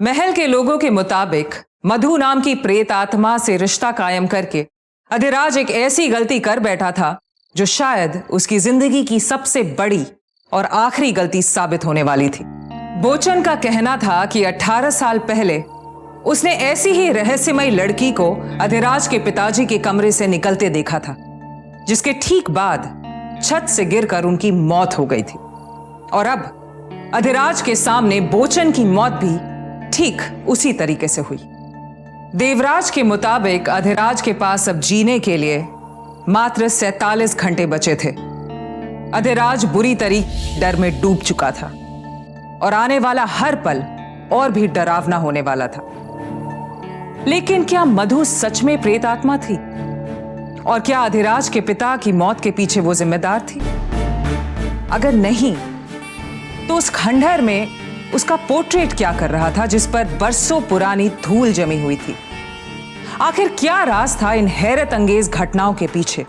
महल के लोगों के मुताबिक मधु नाम की प्रेत आत्मा से रिश्ता कायम करके अधिराज एक ऐसी गलती कर बैठा था जो शायद उसकी जिंदगी की सबसे बड़ी और आखिरी गलती साबित होने वाली थी। बोचन का कहना था कि 18 साल पहले उसने ऐसी ही रहस्यमयी लड़की को अधिराज के पिताजी के कमरे से निकलते देखा था, जिसके ठीक बाद छत से गिरकर उनकी मौत हो गई थी। और अब अधिराज के सामने बोचन की मौत भी ठीक उसी तरीके से हुई। देवराज के मुताबिक अधिराज के पास अब जीने के लिए मात्र 47 घंटे बचे थे। अधिराज बुरी तरह डर में डूब चुका था और आने वाला हर पल और भी डरावना होने वाला था। लेकिन क्या मधु सच में प्रेत आत्मा थी? और क्या अधिराज के पिता की मौत के पीछे वो जिम्मेदार थी? अगर नहीं, तो उस खंडहर में उसका पोर्ट्रेट क्या कर रहा था जिस पर बरसों पुरानी धूल जमी हुई थी? आखिर क्या राज था इन हैरत अंगेज घटनाओं के पीछे?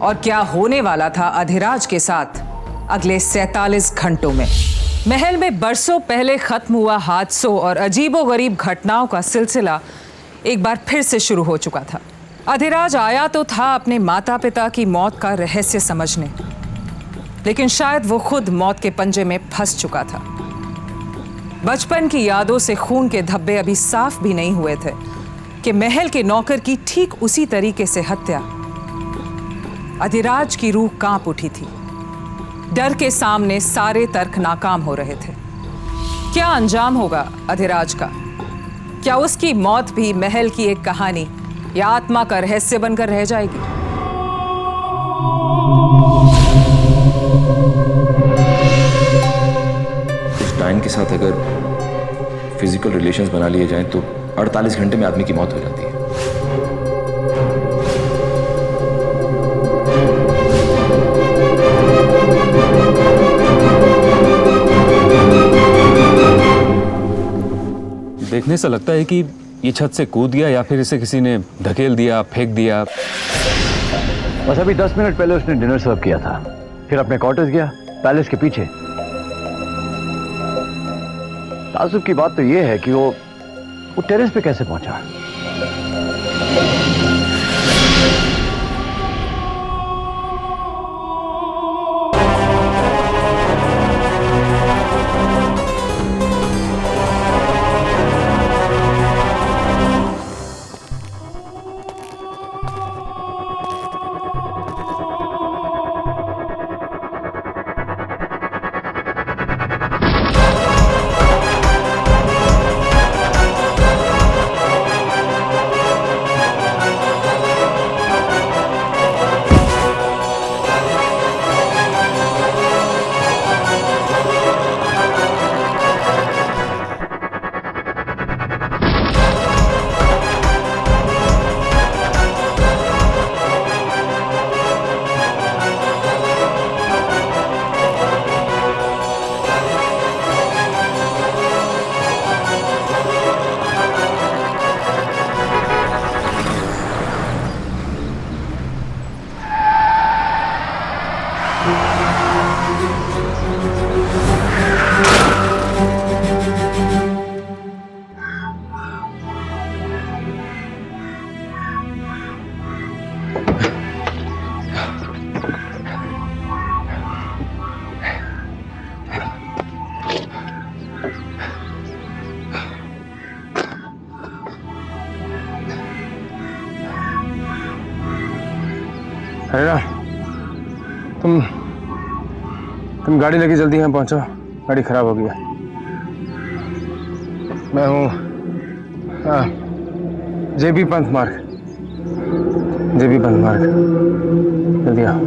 और क्या होने वाला था अधिराज के साथ अगले 47 घंटों में? महल में बरसों पहले खत्म हुआ हादसों और अजीबोगरीब घटनाओं का सिलसिला एक बार फिर से शुरू हो चुका था। अधिराज आया तो था अपने माता पिता की मौत का रहस्य समझने, लेकिन शायद वो खुद मौत के पंजे में फंस चुका था। बचपन की यादों से खून के धब्बे अभी साफ भी नहीं हुए थे कि महल के नौकर की ठीक उसी तरीके से हत्या। अधिराज की रूह कांप उठी थी। डर के सामने सारे तर्क नाकाम हो रहे थे। क्या अंजाम होगा अधिराज का? क्या उसकी मौत भी महल की एक कहानी या आत्मा का रहस्य बनकर रह जाएगी? इस डायन के साथ अगर फिजिकल रिलेशंस बना लिए जाएं तो 48 घंटे में आदमी की मौत हो जाती है। देखने से लगता है कि ये छत से कूद गया या फिर इसे किसी ने धकेल दिया, फेंक दिया। बस अभी 10 मिनट पहले उसने डिनर सर्व किया था, फिर अपने क्वार्टर्स गया पैलेस के पीछे। ताजुब की बात तो यह है कि वो टेरेस पे कैसे पहुंचा। अरे ना, तुम गाड़ी लेके जल्दी यहाँ पहुंचो, गाड़ी खराब हो गई है। मैं हूँ जेबी पंथ मार्ग, जेबी पंथ मार्ग, जल्दी आओ।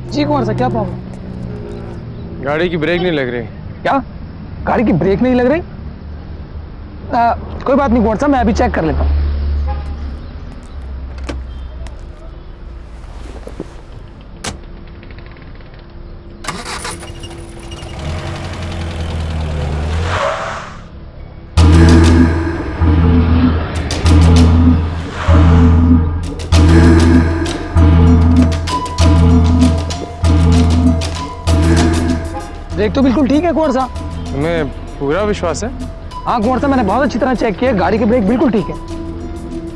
जी कुमार साहब, क्या प्रॉब्लम? गाड़ी की ब्रेक नहीं लग रही। क्या? गाड़ी की ब्रेक नहीं लग रही? कोई बात नहीं कुमार साहब, मैं अभी चेक कर लेता हूँ। ब्रेक तो बिल्कुल ठीक है कुंवर साहब। तुम्हें पूरा विश्वास है? हाँ कुंवर साहब, मैंने बहुत अच्छी तरह चेक किया, गाड़ी के ब्रेक बिल्कुल ठीक है।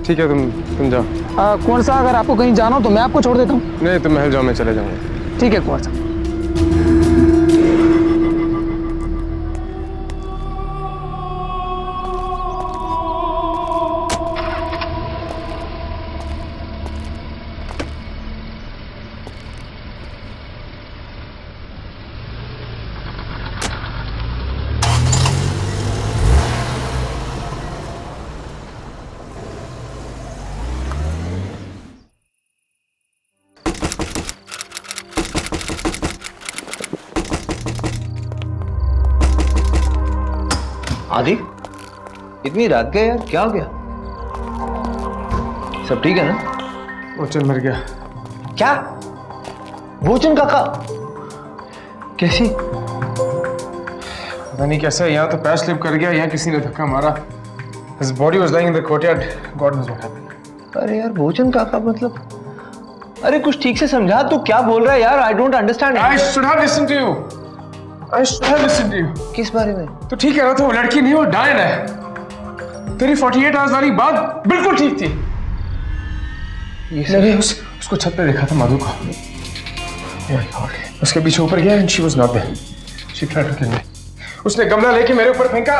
ठीक है, तुम जाओ। कुंवर साहब, अगर आपको कहीं जाना हो तो मैं आपको छोड़ देता हूँ। नहीं, तुम महल जाओ, मैं चले जाऊंगा। ठीक है कुंवर साहब। आदि, इतनी रात गए यार, क्या हो गया? सब ठीक है ना? ओचन मर गया। क्या? भोजन काका कैसी? पता नहीं कैसे, यहाँ तो पैर स्लिप कर गया, यहाँ किसी ने धक्का मारा। His body was lying in the courtyard. God knows what happened. अरे यार भोजन काका मतलब, अरे कुछ ठीक से समझा, तू क्या बोल रहा है यार? I don't understand. I should have listened to you. I should have listened to you. किस बारे में? तो ठीक कह रहा था, वो लड़की नहीं, वो डायन है। तेरी 48 आवर्स वाली बात बिल्कुल ठीक थी। मैंने उसको छत पे देखा था, मधु को। Oh my God. उसके पीछे ऊपर गया and she was not there. She tried to kill me. उसने गमला लेके मेरे ऊपर फेंका।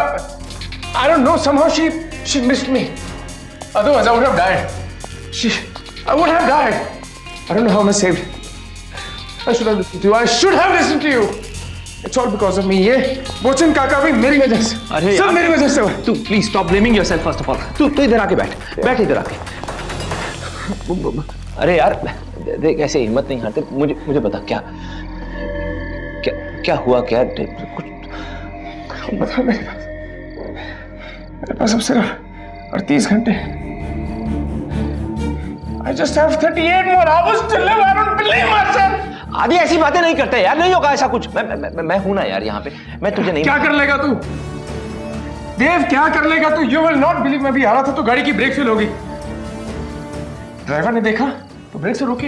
I don't know, somehow she missed me. Otherwise I would have died. I would have died. I don't know how I saved. I should have listened to you. I should have listened to you. It's all because of me. ये बोचन काका भी मेरी वजह से। अरे सब मेरी वजह से हुआ। तू please stop blaming yourself first of all. तू इधर आके बैठ इधर आके। अरे यार देख, ऐसे हिम्मत नहीं हारते। मुझे बता क्या क्या हुआ, क्या कुछ बता। मेरे पास अब सिर्फ 38 घंटे। I just have 38 more hours to live. I don't believe myself. आदि ऐसी बातें नहीं करते यार, नहीं होगा ऐसा कुछ। मैं हूं ना यार यहाँ पे, मैं तुझे नहीं। क्या कर लेगा तू देव, क्या कर लेगा तू? यू विल नॉट बिलीव, मैं भी आ रहा था तो गाड़ी की ब्रेक फेल हो गई। ड्राइवर ने देखा तो ब्रेक से रोके।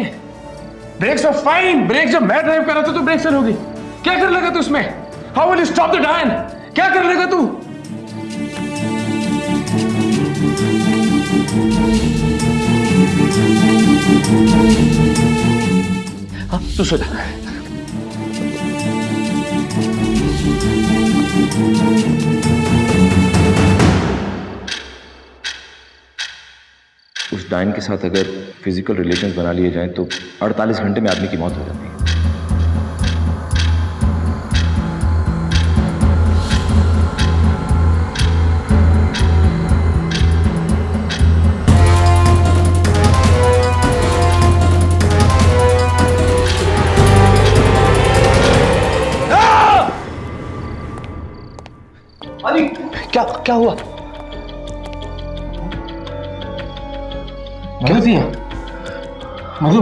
ब्रेक्स वर फाइन, ब्रेक जब मैं ड्राइव कर रहा था तो ब्रेक फेल हो गई। क्या कर लेगा तू उसमें? How will you stop the डायन? क्या कर लेगा तू? हाँ तू सो जा। उस डायन के साथ अगर फिजिकल रिलेशंस बना लिए जाएं तो 48 घंटे में आदमी की मौत हो जाती है। क्या हुआ? मधु थी मधु।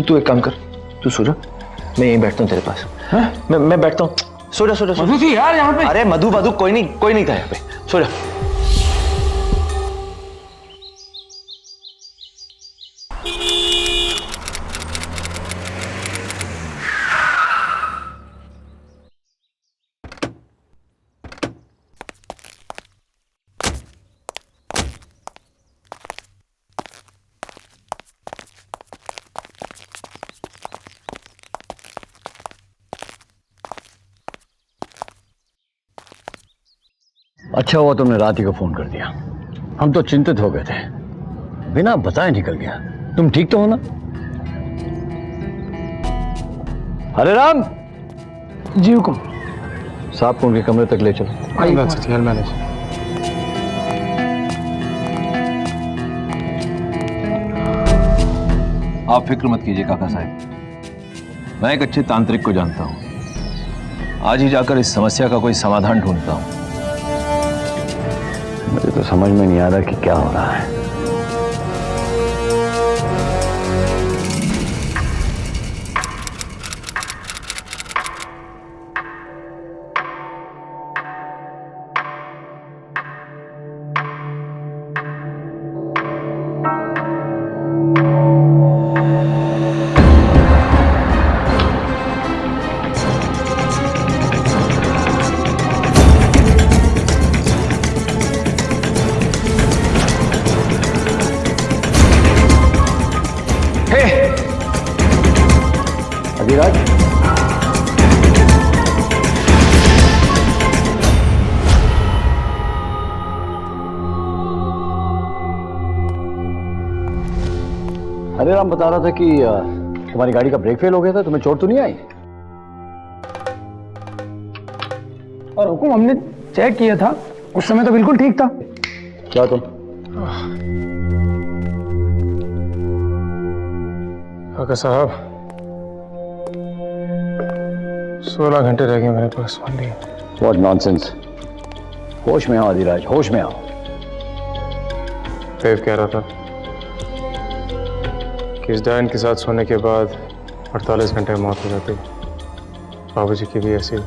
तू एक काम कर, तू सो जा, मैं यहीं बैठता हूँ तेरे पास। मैं बैठता हूँ, सो जा। मधु थी यार यहाँ पे। अरे मधु कोई नहीं था यहाँ पे, सो जा। अच्छा हुआ तुमने रात ही को फोन कर दिया, हम तो चिंतित हो गए थे। बिना बताए निकल गया। तुम ठीक तो हो ना? हरे राम जी हुकुम। साहब को उनके कमरे तक ले चलो। आप फिक्र मत कीजिए काका साहब, मैं एक अच्छे तांत्रिक को जानता हूं। आज ही जाकर इस समस्या का कोई समाधान ढूंढता हूं। मुझे तो समझ में नहीं आ रहा कि क्या हो रहा है। अधिराज, अरे राम बता रहा था कि तुम्हारी गाड़ी का ब्रेक फेल हो गया था, तुम्हें चोट तो नहीं आई? और हुकुम हमने चेक किया था, उस समय तो बिल्कुल ठीक था। क्या तुम? काका साहब 16 घंटे रह गए मेरे पास। What nonsense. होश में आओ अधिराज, होश में आओ। देव कह रहा था कि इस डायन के साथ सोने के बाद 48 घंटे में मौत हो जाती। बाबूजी की भी ऐसी।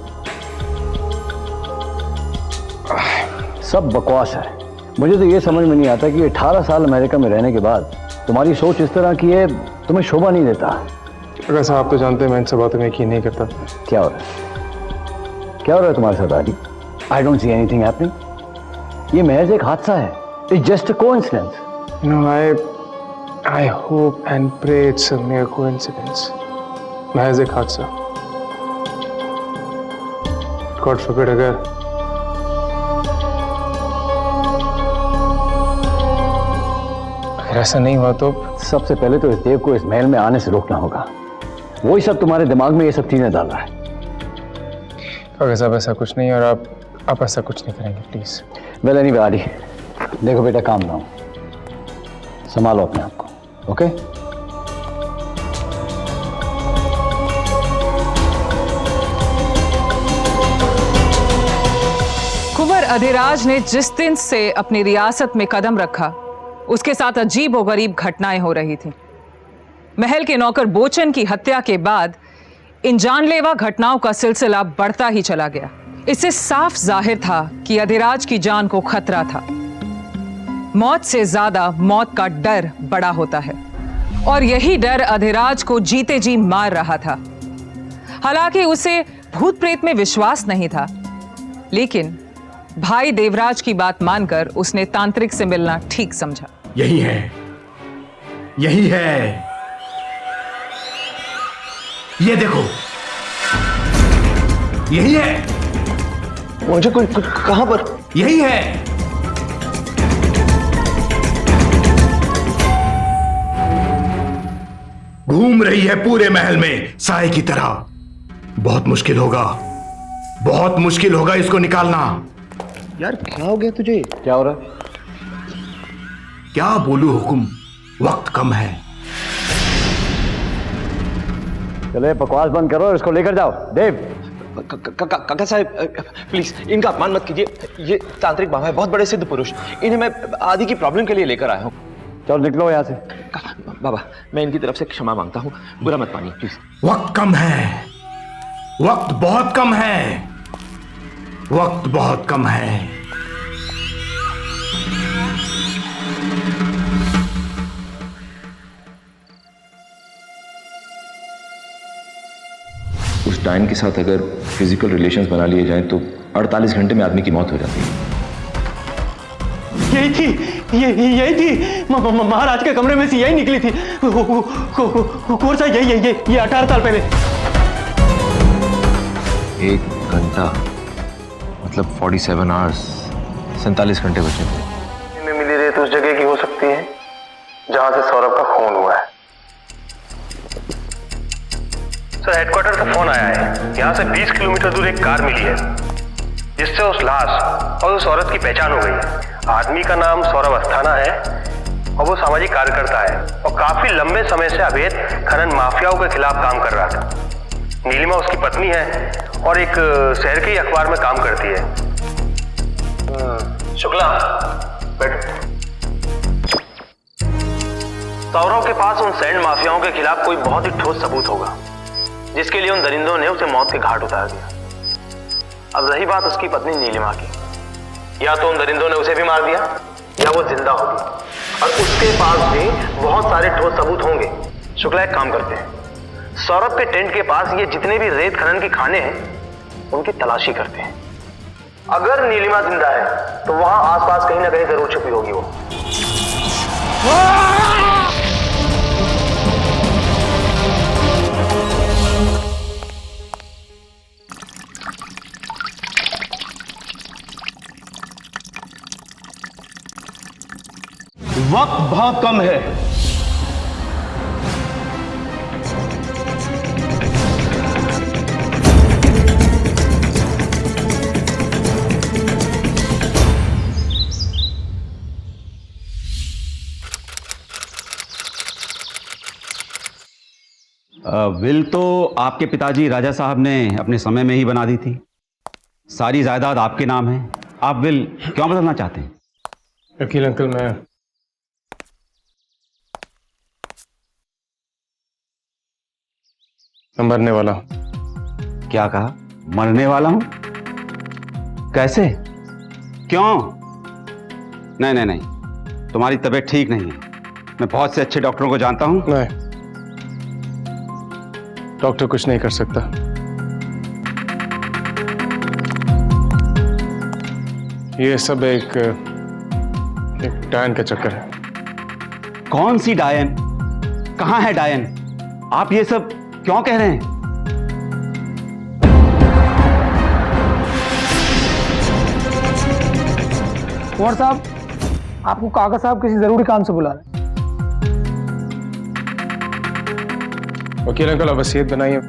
सब बकवास है। मुझे तो ये समझ में नहीं आता कि 18 साल अमेरिका में रहने के बाद तुम्हारी सोच इस तरह की है, तुम्हें शोभा नहीं देता। काका साहब आप तो जानते हैं मैं इन सब बातों में यकीन नहीं करता। क्या हो रहा है? क्या हो रहा है तुम्हारे साथ Aadi? I don't see anything happening. ये महज एक हादसा है। It's just a coincidence. No I hope and pray it's a mere coincidence. महज एक हादसा। गॉड फॉरबिड अगर ऐसा नहीं हुआ तो सबसे पहले तो इस देव को इस महल में आने से रोकना होगा। वही सब तुम्हारे दिमाग में ये सब चीजें डाल रहा है। काका साहब ऐसा कुछ नहीं, और आप ऐसा कुछ नहीं करेंगे प्लीज। वेल एनीवे आदि, देखो बेटा, काम ना हो, संभालो अपने आप को, ओके? कुंवर अधिराज ने जिस दिन से अपनी रियासत में कदम रखा उसके साथ अजीबोगरीब घटनाएं हो रही थीं। महल के नौकर बोचन की हत्या के बाद इन जानलेवा घटनाओं का सिलसिला बढ़ता ही चला गया। इससे साफ जाहिर था कि अधिराज की जान को खतरा था। मौत से ज्यादा मौत का डर बड़ा होता है, और यही डर अधिराज को जीते जी मार रहा था। हालांकि उसे भूत प्रेत में विश्वास नहीं था, लेकिन भाई देवराज की बात मानकर उसने तांत्रिक से मिलना ठीक समझा। यही है, यही है, ये देखो, यही है। मुझे कहां पर? यही है। घूम रही है पूरे महल में साए की तरह। बहुत मुश्किल होगा, बहुत मुश्किल होगा इसको निकालना। यार क्या हो गया तुझे? क्या हो रहा है? क्या बोलूं हुकुम, वक्त कम है। चले बकवास बंद करो और इसको लेकर जाओ। देव, काका साहब प्लीज इनका अपमान मत कीजिए। ये तांत्रिक बाबा है, बहुत बड़े सिद्ध पुरुष। इन्हें मैं आदि की प्रॉब्लम के लिए लेकर आया हूँ। चलो निकलो यहाँ से। बाबा मैं इनकी तरफ से क्षमा मांगता हूँ, बुरा मत मानिए प्लीज। वक्त कम है, वक्त बहुत कम है, वक्त बहुत कम है। उस डायन के साथ अगर फिजिकल रिलेशंस बना लिए जाएं तो 48 घंटे में आदमी की मौत हो जाती है। यही थी, यही थी महाराज के कमरे में से यही निकली थी। कौन सा? ये 18 साल पहले। 1 घंटा मतलब 47 आवर्स, 47 घंटे बचे थे। में मिली रेत उस जगह की हो सकती है जहां से सौरभ का खून हुआ है। सर हेडक्वार्टर से फोन आया है। यहाँ से 20 किलोमीटर दूर एक कार मिली है जिससे उस लाश और उस औरत की पहचान हो गई है। आदमी का नाम सौरभ अस्थाना है और वो सामाजिक कार्यकर्ता है और काफी लंबे समय से अवैध खनन माफियाओं के खिलाफ काम कर रहा था। नीलिमा उसकी पत्नी है और एक शहर के ही अखबार में काम करती है। शुक्ला बैठो। सौरभ के पास उन सैंड माफियाओं के खिलाफ कोई बहुत ही ठोस सबूत होगा जिसके लिए उन दरिंदों ने उसे मौत के घाट उतार दिया। अब रही बात उसकी पत्नी नीलिमा की, या तो उन दरिंदों ने उसे भी मार दिया या वो जिंदा होगी, और उसके पास भी बहुत सारे ठोस सबूत होंगे। शुक्ला एक काम करते हैं, सौरभ के टेंट के पास ये जितने भी रेत खनन के खाने हैं उनकी तलाशी करते हैं। अगर नीलिमा जिंदा है तो वहां आसपास कहीं ना कहीं जरूर छुपी होगी वो। बहुत कम है। विल तो आपके पिताजी राजा साहब ने अपने समय में ही बना दी थी। सारी जायदाद आपके नाम है। आप विल क्यों बदलना चाहते हैं? वकील अंकल, मैं मरने वाला हूं। क्या कहा? मरने वाला हूं? कैसे? क्यों? नहीं, तुम्हारी तबीयत ठीक नहीं है। मैं बहुत से अच्छे डॉक्टरों को जानता हूं। नहीं, डॉक्टर कुछ नहीं कर सकता। ये सब एक डायन का चक्कर है। कौन सी डायन? कहां है डायन? आप ये सब क्यों कह रहे हैं? कुंवर साहब, आपको काका साहब किसी जरूरी काम से बुला रहे हैं। वकील अंकल, अब वसीयत बनाइए।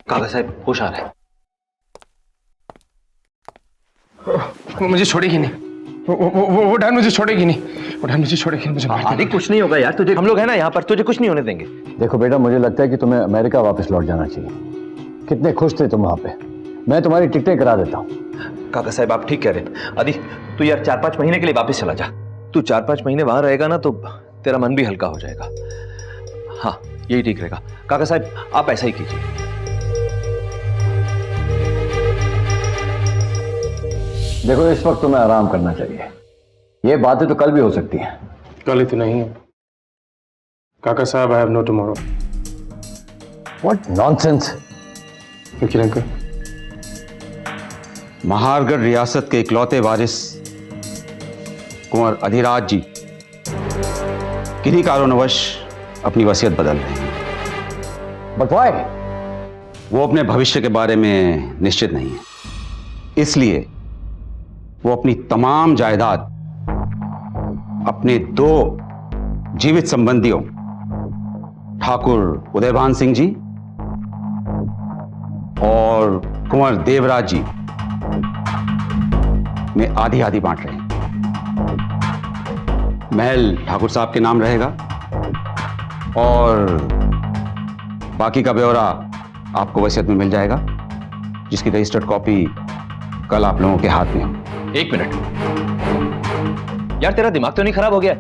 काका साहब होश आ रहा है। मुझे छोड़ेगी नहीं। वो डायन मुझे छोड़ेगी नहीं। वो डायन मुझे छोड़ेगी नहीं। मुझे मार आदि कुछ नहीं होगा यार, तुझे हम लोग हैं ना यहाँ पर, तुझे कुछ नहीं होने देंगे। देखो बेटा, मुझे लगता है कि तुम्हें अमेरिका वापस लौट जाना चाहिए। कितने खुश थे तुम वहां पे। मैं तुम्हारी टिकटें करा देता हूँ। काका साहब आप ठीक कह रहे हैं। आदि तू यार 4-5 महीने के लिए वापस चला जा। तू 4-5 महीने वहां रहेगा ना तो तेरा मन भी हल्का हो जाएगा। हाँ, यही ठीक रहेगा। काका साहब आप ऐसा ही कीजिए। देखो, इस वक्त तुम्हें आराम करना चाहिए। ये बातें तो कल भी हो सकती हैं। कल ही तो नहीं है काका साहब। I have no tomorrow. What nonsense. वकील अंकल, महारगढ़ रियासत के इकलौते वारिस कुंवर अधिराज जी किन्हीं कारणवश अपनी वसीयत बदल रहे हैं। But why? वो अपने भविष्य के बारे में निश्चित नहीं है, इसलिए वो अपनी तमाम जायदाद अपने 2 जीवित संबंधियों ठाकुर उदयभान सिंह जी और कुंवर देवराज जी में आधी आधी बांट रहे हैं। महल ठाकुर साहब के नाम रहेगा और बाकी का ब्यौरा आपको वसीयत में मिल जाएगा, जिसकी रजिस्टर्ड कॉपी कल आप लोगों के हाथ में हो। 1 मिनट यार, तेरा दिमाग तो नहीं खराब हो गया?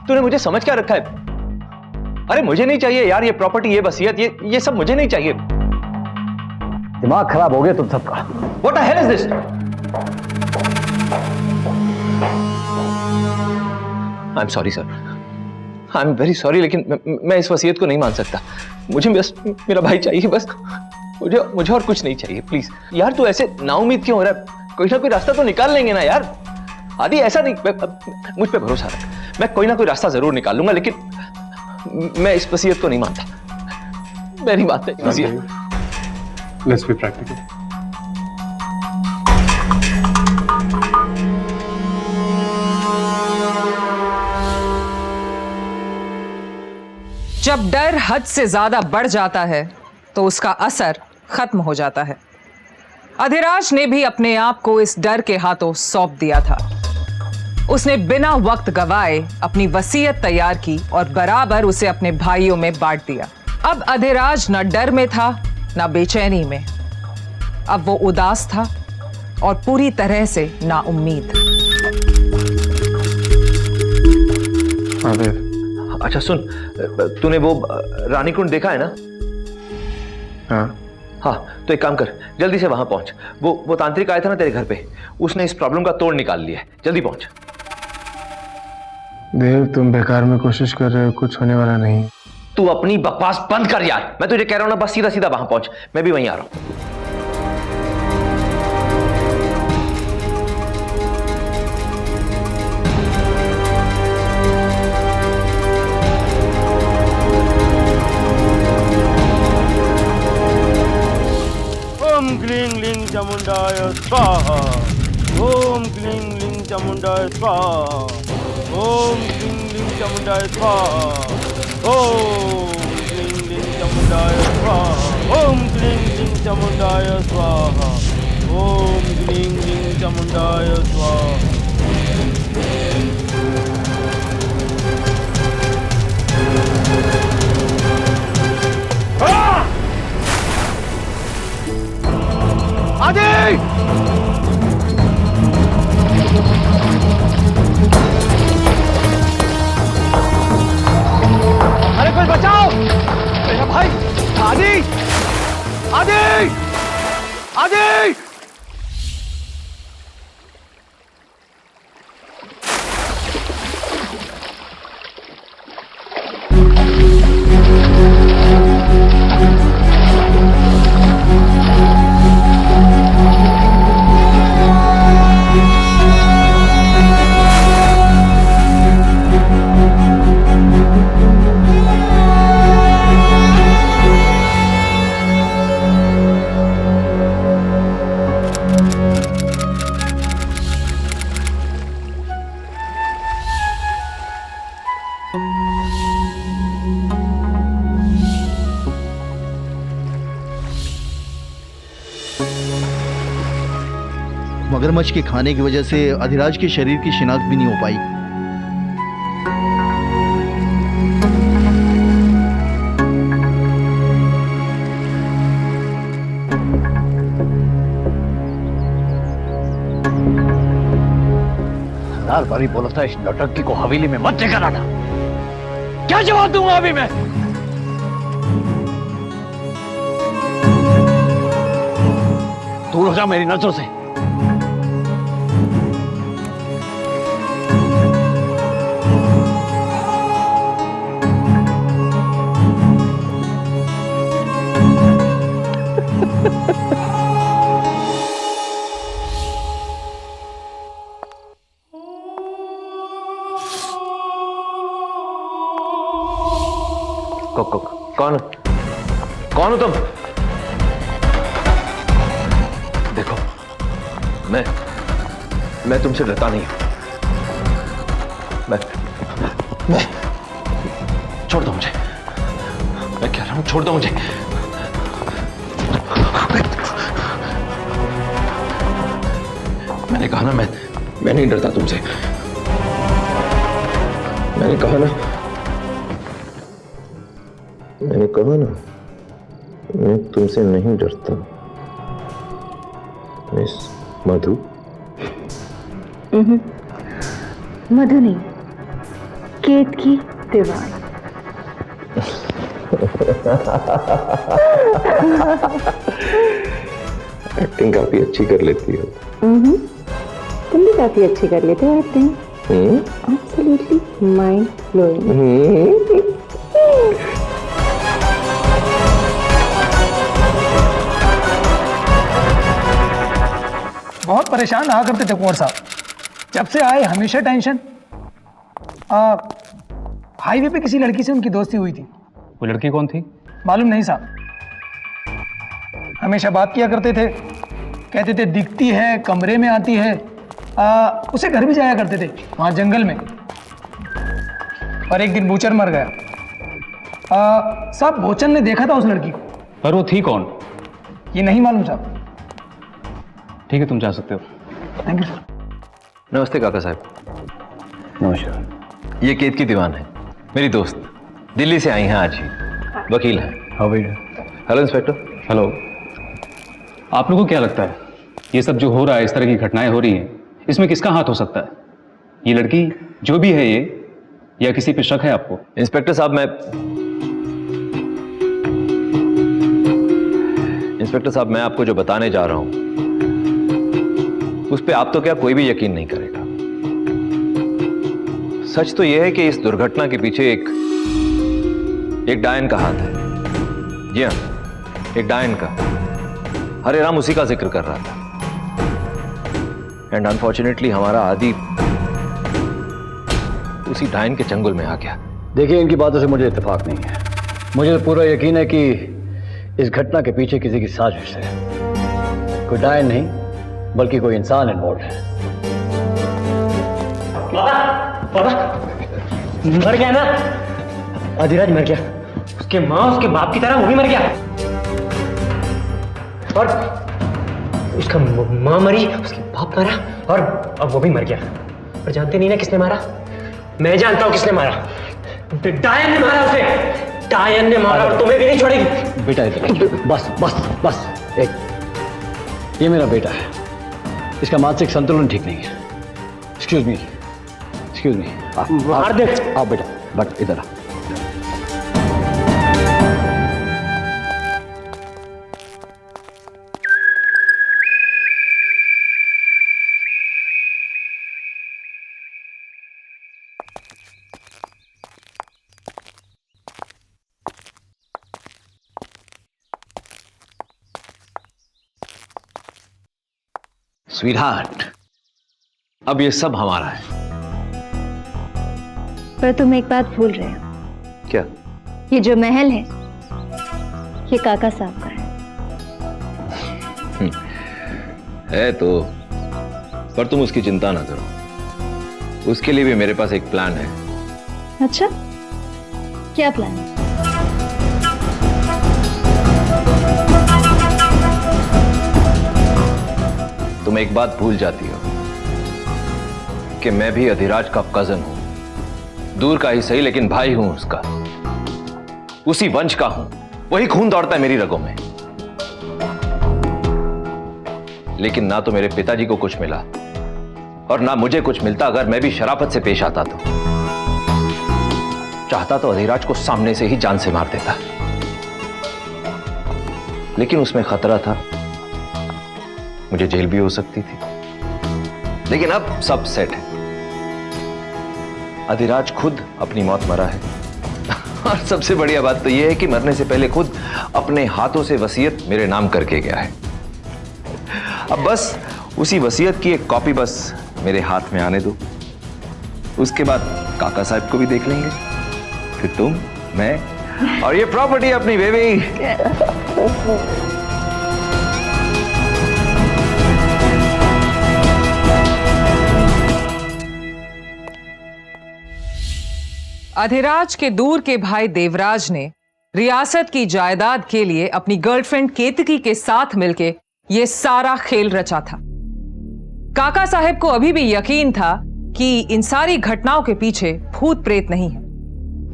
तूने मुझे समझ क्या रखा है? अरे मुझे नहीं चाहिए यार ये प्रॉपर्टी, ये वसीयत, ये सब मुझे नहीं चाहिए। दिमाग खराब हो गया तुम सबका। What the hell is this? I'm sorry sir. I'm very sorry, लेकिन मैं इस वसीयत को नहीं मान सकता। मुझे बस मेरा भाई चाहिए, बस मुझे और कुछ नहीं चाहिए। प्लीज यार, तू ऐसे नाउम्मीद क्यों हो रहा है? कोई ना कोई रास्ता तो निकाल लेंगे ना यार। आदि ऐसा नहीं, मुझ पे भरोसा रख। मैं कोई ना कोई रास्ता जरूर निकाल लूंगा, लेकिन मैं इस वसीयत को नहीं मानता। मैं नहीं मानता इस वसीयत। Let's be practical. जब डर हद से ज्यादा बढ़ जाता है तो उसका असर खत्म हो जाता है। अधिराज ने भी अपने आप को इस डर के हाथों सौंप दिया था। उसने बिना वक्त गवाए अपनी वसीयत तैयार की और बराबर उसे अपने भाइयों में बांट दिया। अब अधिराज न डर में था न बेचैनी में। अब वो उदास था और पूरी तरह से नाउम्मीद। हाँ देव। अच्छा सुन, तूने वो रानीकुंड देखा है ना? हाँ हाँ, तो एक काम कर, जल्दी से वहां पहुंच। वो तांत्रिक आया था ना तेरे घर पे, उसने इस प्रॉब्लम का तोड़ निकाल लिया है। जल्दी पहुंच। देव, तुम बेकार में कोशिश कर रहे हो, कुछ होने वाला नहीं। तू अपनी बकवास बंद कर यार, मैं तुझे कह रहा हूं ना, बस सीधा सीधा वहां पहुंच। मैं भी वहीं आ रहा हूं। ओम क्लीं लिंग चामुंडाय स्वाहा। ओम क्लीं लिंग चामुंडाय स्वाहा। ओम क्लीं लिंग चामुंडाय स्वाहा। ओम क्लीं लिंग चामुंडाय स्वाहा। ओम क्लीं लिंग चामुंडाय स्वाहा। ओम क्लीं लिंग चामुंडाय स्वाहा। आदि! अरे कोई बचाओ मेरा भाई! आदि! आदि! आदि! मगरमच्छ के खाने की वजह से अधिराज के शरीर की शिनाख्त भी नहीं हो पाई। हर बारी बोला था इस नौटंकी को हवेली में मत लेकर आना। क्या जवाब दूंगा अभी मैं? दूर हो जा मेरी नजरों से। कौन कौन हो तुम? देखो, मैं तुमसे डरता नहीं हूं। मैं छोड़ दो मुझे, मैं कह रहा हूं छोड़ दो मुझे। मैंने कहा ना, मैं नहीं डरता तुमसे। मैंने कहा ना मैं तुमसे नहीं डरता। मिस मधु। मधु नहीं, केत की दीवार। एक्टिंग काफी अच्छी कर लेती हो। तुम भी काफी अच्छी कर लेते हो एक्टिंग। Absolutely mind blowing. बहुत परेशान रहा करते थे कुंवर साहब, जब से आए हमेशा टेंशन। हाईवे पे किसी लड़की से उनकी दोस्ती हुई थी। वो लड़की कौन थी? मालूम नहीं साहब, हमेशा बात किया करते थे, कहते थे दिखती है, कमरे में आती है। उसे घर भी जाया करते थे वहां जंगल में। और एक दिन बूचर मर गया। साहब भोचन ने देखा था उस लड़की को। पर वो थी कौन? ये नहीं मालूम साहब। ठीक है, तुम जा सकते हो। Thank you sir. नमस्ते काका साहब। नमस्कार। ये केत की दीवान है, मेरी दोस्त, दिल्ली से आई हैं आज ही, वकील हैं। हाँ भैया। Hello inspector. हेलो। आप लोगों को क्या लगता है ये सब जो हो रहा है, इस तरह की घटनाएं हो रही हैं, इसमें किसका हाथ हो सकता है? ये लड़की जो भी है, ये या किसी पे शक है आपको? इंस्पेक्टर साहब मैं आपको जो बताने जा रहा हूं उस पे आप तो क्या कोई भी यकीन नहीं करेगा। सच तो यह है कि इस दुर्घटना के पीछे एक डायन का हाथ है। जी हाँ, एक डायन का। हरे राम उसी का जिक्र कर रहा था एंड अनफॉर्चुनेटली हमारा आदि उसी डायन के चंगुल में आ गया। देखिए, इनकी बातों से मुझे इत्तेफाक नहीं है। मुझे तो पूरा यकीन है कि इस घटना के पीछे किसी की साजिश है। कोई डायन नहीं बल्कि कोई इंसान इन्वॉल्व है। पापा मर गया ना, अधिराज मर गया। उसके माँ उसके बाप की तरह वो भी मर गया। और उसका माँ मरी, उसके बाप मरा और अब वो भी मर गया। और जानते नहीं ना किसने मारा? मैं जानता हूँ किसने मारा। डायन ने मारा उसे। डायन ने मारा और तुम्हें भी नहीं छोड़ेगी। बेटा बस बस बस, एक ये मेरा बेटा है, इसका मानसिक संतुलन ठीक नहीं है। एक्सक्यूज मी मार दे। आओ बेटा, बट इधर आ। स्वीटहार्ट, अब ये सब हमारा है। पर तुम एक बात भूल रहे हो। क्या? ये जो महल है ये काका साहब का है तो, पर तुम उसकी चिंता ना करो। उसके लिए भी मेरे पास एक प्लान है। अच्छा, क्या प्लान है? तुम एक बात भूल जाती हो कि मैं भी अधिराज का कजन हूं। दूर का ही सही, लेकिन भाई हूं उसका। उसी वंश का हूं। वही खून दौड़ता है मेरी रगों में। लेकिन ना तो मेरे पिताजी को कुछ मिला और ना मुझे कुछ मिलता अगर मैं भी शराफत से पेश आता तो। चाहता तो अधिराज को सामने से ही जान से मार देता, लेकिन उसमें खतरा था। मुझे जेल भी हो सकती थी। लेकिन अब सब सेट है। अधिराज खुद अपनी मौत मरा है और सबसे बढ़िया बात तो यह है कि मरने से पहले खुद अपने हाथों से वसीयत मेरे नाम करके गया है। अब बस उसी वसीयत की एक कॉपी बस मेरे हाथ में आने दो। उसके बाद काका साहब को भी देख लेंगे, फिर तुम, मैं और ये प्रॉपर्टी अपनी बेबी। अधिराज के दूर के भाई देवराज ने रियासत की जायदाद के लिए अपनी गर्लफ्रेंड केतकी के साथ मिलके ये सारा खेल रचा था। काका साहब को अभी भी यकीन था कि इन सारी घटनाओं के पीछे भूत प्रेत नहीं है।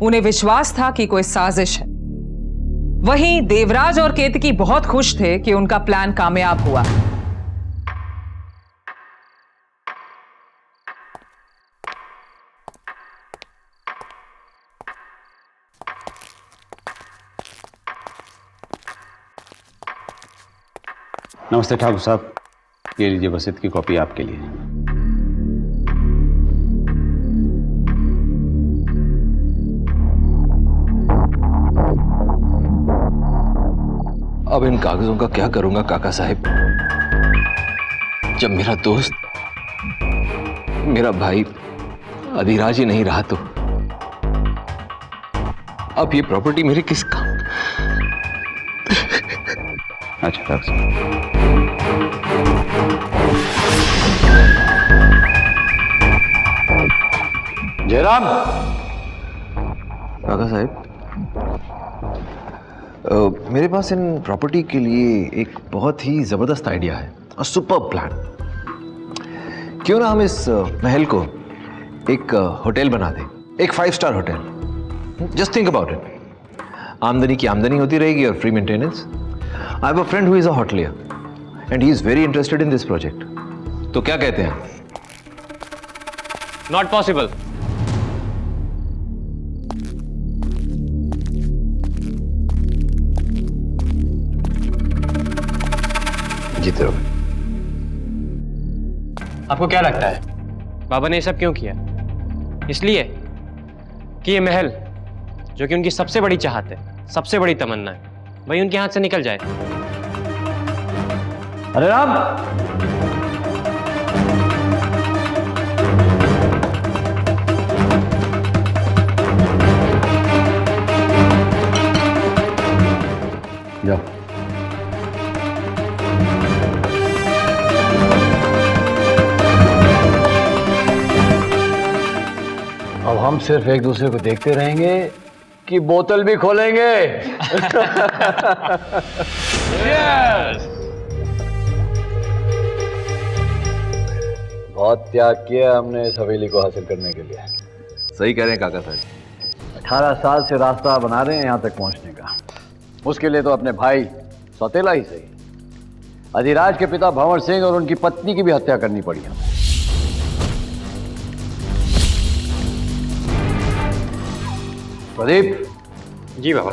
उन्हें विश्वास था कि कोई साजिश है। वहीं देवराज और केतकी बहुत खुश थे कि उनका प्लान कामयाब हुआ। नमस्ते ठाकुर साहब, ये लीजिए वसीयत की कॉपी आपके लिए। अब इन कागजों का क्या करूंगा काका साहब? जब मेरा दोस्त, मेरा भाई अधिराज ही नहीं रहा तो अब ये प्रॉपर्टी मेरे किस काम? अच्छा ठाकुर साहब, जयराम। काका साहब, मेरे पास इन प्रॉपर्टी के लिए एक बहुत ही जबरदस्त आइडिया है और सुपर प्लान। क्यों ना हम इस महल को एक होटल बना दें, एक 5 star hotel. Just think about it. आमदनी की आमदनी होती रहेगी और free maintenance. I have a friend who is a hotelier and he is very interested in this project. तो क्या कहते हैं? Not possible. जीते रहोगे। आपको क्या लगता है बाबा ने ये सब क्यों किया? इसलिए कि ये महल जो कि उनकी सबसे बड़ी चाहत है, सबसे बड़ी तमन्ना है, वही उनके हाथ से निकल जाए। अरे राम, जाओ। अब हम सिर्फ एक दूसरे को देखते रहेंगे कि बोतल भी खोलेंगे। बहुत त्याग किया हमने इस हवेली को हासिल करने के लिए। सही कह रहे हैं काका साहब। 18 साल से रास्ता बना रहे हैं यहाँ तक पहुँचने का। उसके लिए तो अपने भाई सौतेला ही सही, अधिराज के पिता भंवर सिंह और उनकी पत्नी की भी हत्या करनी पड़ी हमें। प्रदीप। जी बाबा।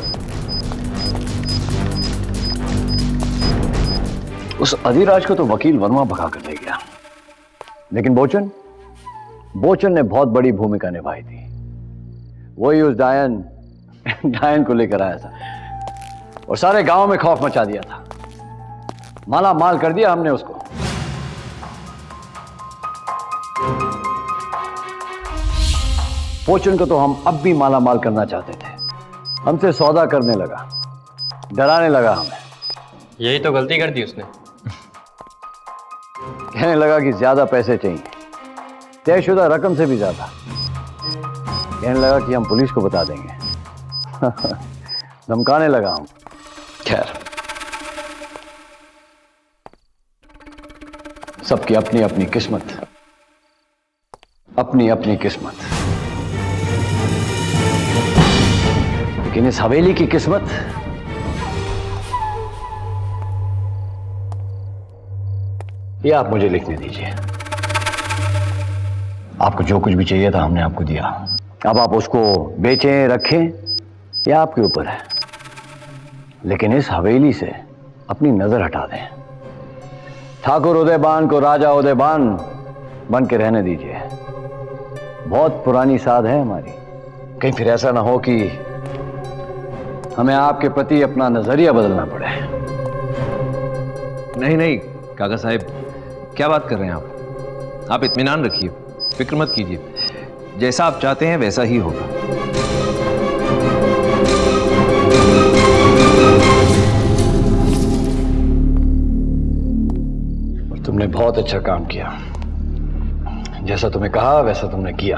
उस अधिराज को तो वकील वर्मा भगा कर ले गया, लेकिन बोचन ने बहुत बड़ी भूमिका निभाई थी। वही उस डायन को लेकर आया था और सारे गांव में खौफ मचा दिया था। माला माल कर दिया हमने उसको। बोचन को तो हम अब भी माला माल करना चाहते थे। हमसे सौदा करने लगा, डराने लगा हमें। यही तो गलती कर दी उसने। कहने लगा कि ज्यादा पैसे चाहिए, तयशुदा रकम से भी ज्यादा। कहने लगा कि हम पुलिस को बता देंगे। धमकाने लगा हम। खैर, सबकी अपनी अपनी किस्मत, अपनी अपनी किस्मत। लेकिन इस हवेली की किस्मत ये आप मुझे लिखने दीजिए। आपको जो कुछ भी चाहिए था हमने आपको दिया। अब आप उसको बेचें, रखें, या आपके ऊपर है। लेकिन इस हवेली से अपनी नजर हटा दें। ठाकुर उदयबान को राजा उदयबान बन के रहने दीजिए। बहुत पुरानी साध है हमारी। कहीं फिर ऐसा ना हो कि हमें आपके प्रति अपना नजरिया बदलना पड़े। नहीं नहीं काका साहब, क्या बात कर रहे हैं आप इत्मीनान रखिए, फिक्र मत कीजिए। जैसा आप चाहते हैं वैसा ही होगा। और तुमने बहुत अच्छा काम किया। जैसा तुम्हें कहा वैसा तुमने किया।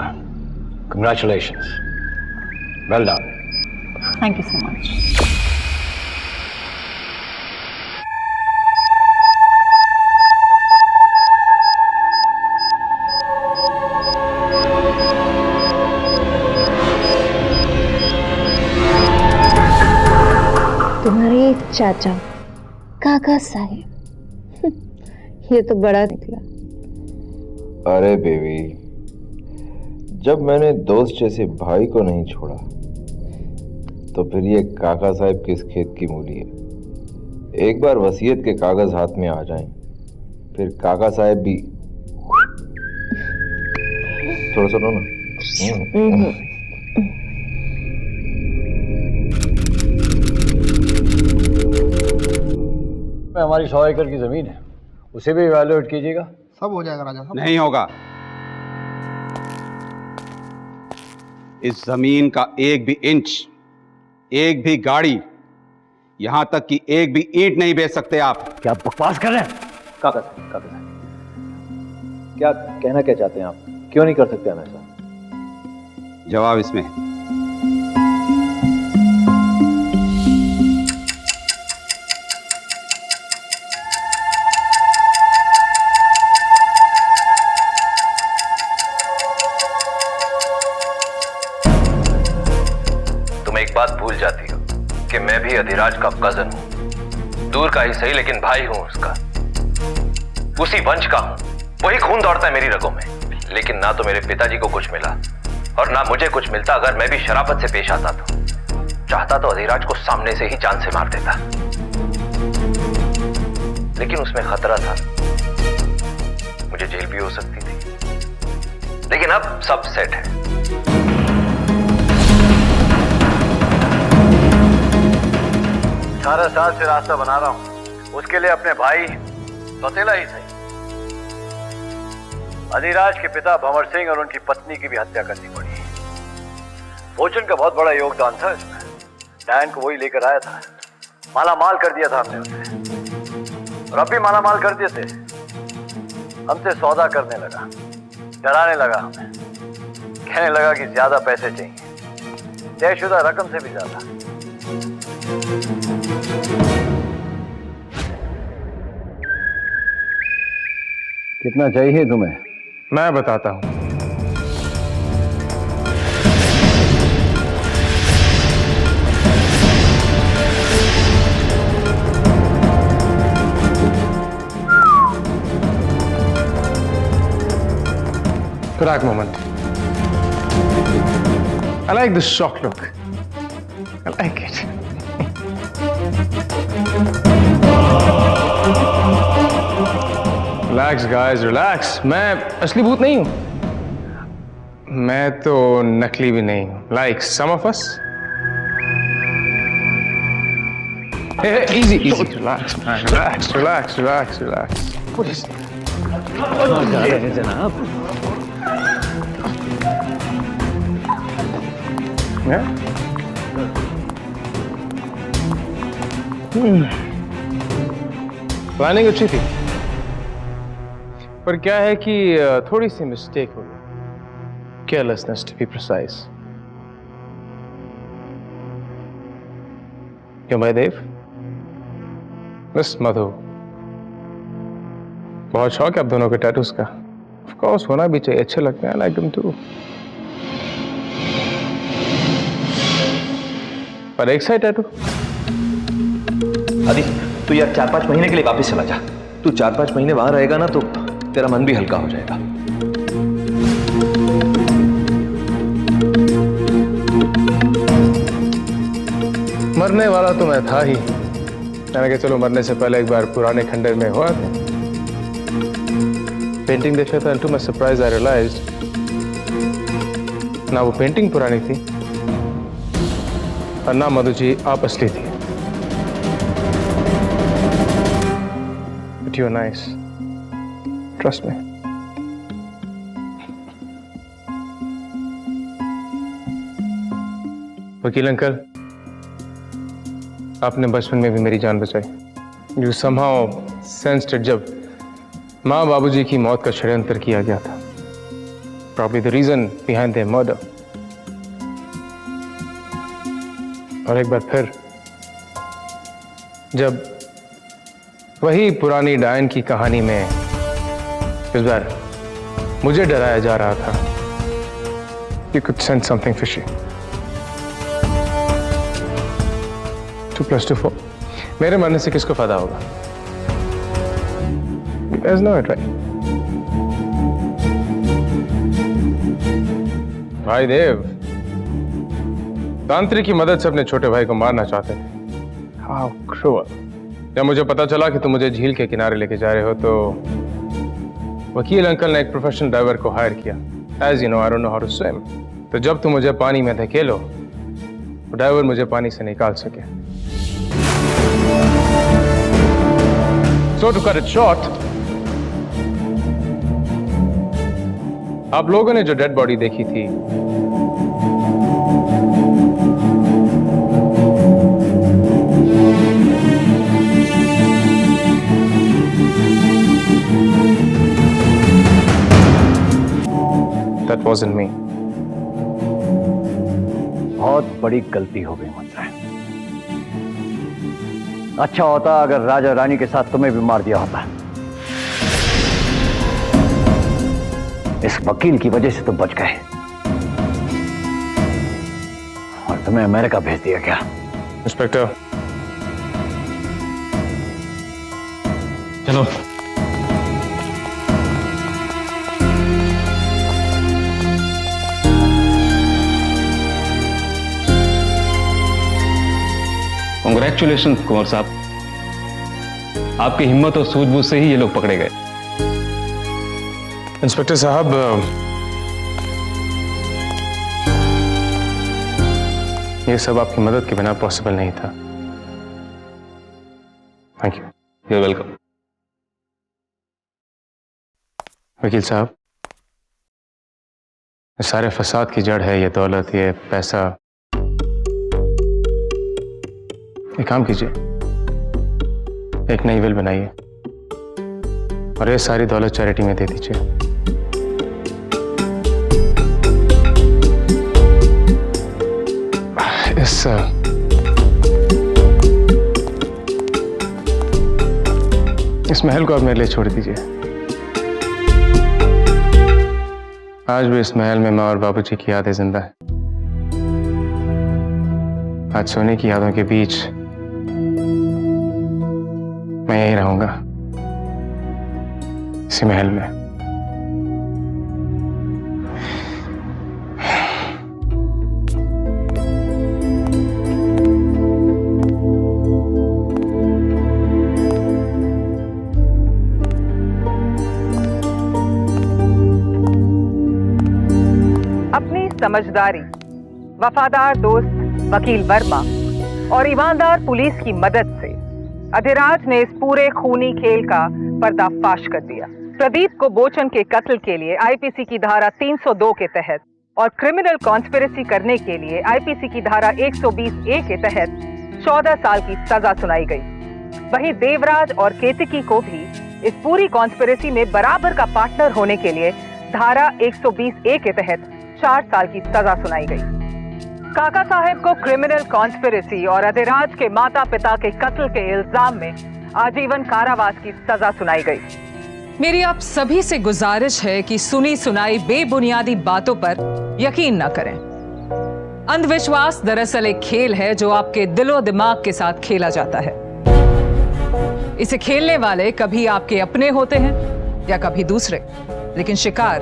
Congratulations, well done. Thank you so much. तुम्हारे चाचा काका साहेब, ये तो बड़ा निकला। अरे बेबी, जब मैंने दोस्त जैसे भाई को नहीं छोड़ा तो फिर ये काका साहब किस खेत की मूली है। एक बार वसीयत के कागज हाथ में आ जाएं, फिर काका साहब भी थोड़ा सुनो ना। हमारी 100 एकड़ की जमीन है, उसे भी इवैल्यूएट कीजिएगा। सब हो जाएगा राजा साहब। नहीं होगा। इस जमीन का एक भी इंच, एक भी गाड़ी, यहां तक कि एक भी ईंट नहीं बेच सकते आप। क्या बकवास कर रहे हैं? काका साहब, क्या कहना क्या चाहते हैं आप? क्यों नहीं कर सकते हम ऐसा? जवाब इसमें है। तुम एक बात भूल जाती हो कि मैं भी अधिराज का कजन हूं। दूर का ही सही, लेकिन भाई हूं उसका। उसी वंश का हूं। वही खून दौड़ता है मेरी रगों में। लेकिन ना तो मेरे पिताजी को कुछ मिला और ना मुझे कुछ मिलता अगर मैं भी शराफत से पेश आता तो। चाहता तो अधिराज को सामने से ही जान से मार देता, लेकिन उसमें खतरा था, मुझे जेल भी हो सकती थी। लेकिन अब सब सेट है। सारा साल से रास्ता बना रहा हूं, उसके लिए अपने भाई सौतेला ही सही अधिराज के पिता भंवर सिंह और उनकी पत्नी की भी हत्या करनी पड़ी। फॉर्चून का बहुत बड़ा योगदान था इसमें। डायन को वही लेकर आया था, माला माल कर दिया था हमने उसे, और अब भी माला माल कर दिए थे। हमसे सौदा करने लगा, डराने लगा हमें, कहने लगा कि ज्यादा पैसे चाहिए, तयशुदा रकम से भी ज्यादा। कितना चाहिए तुम्हें? मैं बताता हूं। Correct moment. I like the shock look. I like it. Relax guys, relax. मैं असली भूत नहीं हूं। मैं तो नकली भी नहीं हूं। Like some of us. Hey, easy, easy. Relax, man. Relax, relax, relax, relax. What is it? जनाब, प्लानिंग अच्छी थी, पर क्या है कि थोड़ी सी मिस्टेक हो गई। Carelessness to be precise. क्यों भाई देव? मिस मधु, बहुत शौक है आप दोनों के टैटूज का। ऑफ कोर्स होना भी चाहिए, अच्छे लगते हैं। Like them too. पर एक साइड टैटू। आदि, तू यार 4-5 महीने के लिए वापस चला जा। तू 4-5 महीने वहां रहेगा ना तो तेरा मन भी हल्का हो जाएगा। मरने वाला तो मैं था ही। मैंने कहा चलो मरने से पहले एक बार पुराने खंडर में हुआ था। पेंटिंग देखा था, to my surprise I realised ना वो पेंटिंग पुरानी थी और ना मधु जी आप असली थी। But you're nice. Trust me. वकील अंकल, आपने बचपन में भी मेरी जान बचाई। You somehow sensed it जब माँ बाबूजी की मौत का षड्यंत्र किया गया था। Probably the reason behind their murder. और एक बार फिर जब वही पुरानी डायन की कहानी में इस बार मुझे डराया जा रहा था, you could sense something fishy. 2 + 2 4. मेरे मरने से किसको फायदा होगा? You guys know it, right? भाई देव, तांत्रिक की मदद से अपने छोटे भाई को मारना चाहते थे। How cruel. जब मुझे पता चला कि तुम मुझे झील के किनारे लेके जा रहे हो तो वकील अंकल ने एक प्रोफेशनल डाइवर को हायर किया। As you know, I don't know how to swim. तो जब तुम मुझे पानी में धकेलो तो डाइवर मुझे पानी से निकाल सके। So to cut it short, आप लोगों ने जो डेड बॉडी देखी थी that wasn't me. बहुत बड़ी गलती हो गई मुझसे। अच्छा होता अगर राजा रानी के साथ तुम्हें भी मार दिया होता। इस वकील की वजह से तुम बच गए और तुम्हें अमेरिका भेज दिया गया। इंस्पेक्टर, चलो। कांग्रेचुलेशन कुंवर साहब, आपकी हिम्मत और सूझबूझ से ही ये लोग पकड़े गए। इंस्पेक्टर साहब, ये सब आपकी मदद के बिना पॉसिबल नहीं था। Thank you. You are welcome. वकील साहब, सारे फसाद की जड़ है ये दौलत, ये पैसा। एक काम कीजिए, एक नई विल बनाइए और ये सारी दौलत चैरिटी में दे दीजिए। इस महल को आप मेरे लिए छोड़ दीजिए। आज भी इस महल में माँ और बाबूजी की यादें जिंदा है। आज सोने की यादों के बीच मैं यहीं रहूंगा, इसी महल में। अपनी समझदारी, वफादार दोस्त वकील वर्मा और ईमानदार पुलिस की मदद से अधिराज ने इस पूरे खूनी खेल का पर्दाफाश कर दिया। प्रदीप को बोचन के कत्ल के लिए आईपीसी की धारा 302 के तहत और क्रिमिनल कॉन्स्पिरेसी करने के लिए आईपीसी की धारा 120A के तहत 14 साल की सजा सुनाई गई। वहीं देवराज और केतकी को भी इस पूरी कॉन्स्पिरेसी में बराबर का पार्टनर होने के लिए धारा 120A के तहत 4 साल की सजा सुनाई गई। काका साहेब को क्रिमिनल कॉन्स्पिरेसी और अधिराज के माता पिता के कत्ल के इल्जाम में आजीवन कारावास की सजा सुनाई गई। मेरी आप सभी से गुजारिश है कि सुनी सुनाई बेबुनियादी बातों पर यकीन न करें। अंधविश्वास दरअसल एक खेल है जो आपके दिलो दिमाग के साथ खेला जाता है। इसे खेलने वाले कभी आपके अपने होते हैं या कभी दूसरे, लेकिन शिकार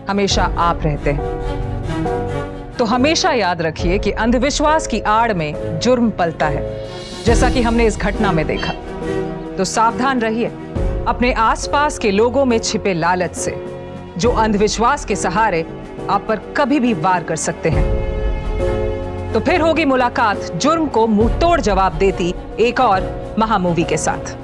हमेशा आप रहते हैं। तो हमेशा याद रखिए कि अंधविश्वास की आड़ में जुर्म पलता है, जैसा कि हमने इस घटना में देखा। तो सावधान रहिए अपने आसपास के लोगों में छिपे लालच से, जो अंधविश्वास के सहारे आप पर कभी भी वार कर सकते हैं। तो फिर होगी मुलाकात जुर्म को मुंह तोड़ जवाब देती एक और महामूवी के साथ।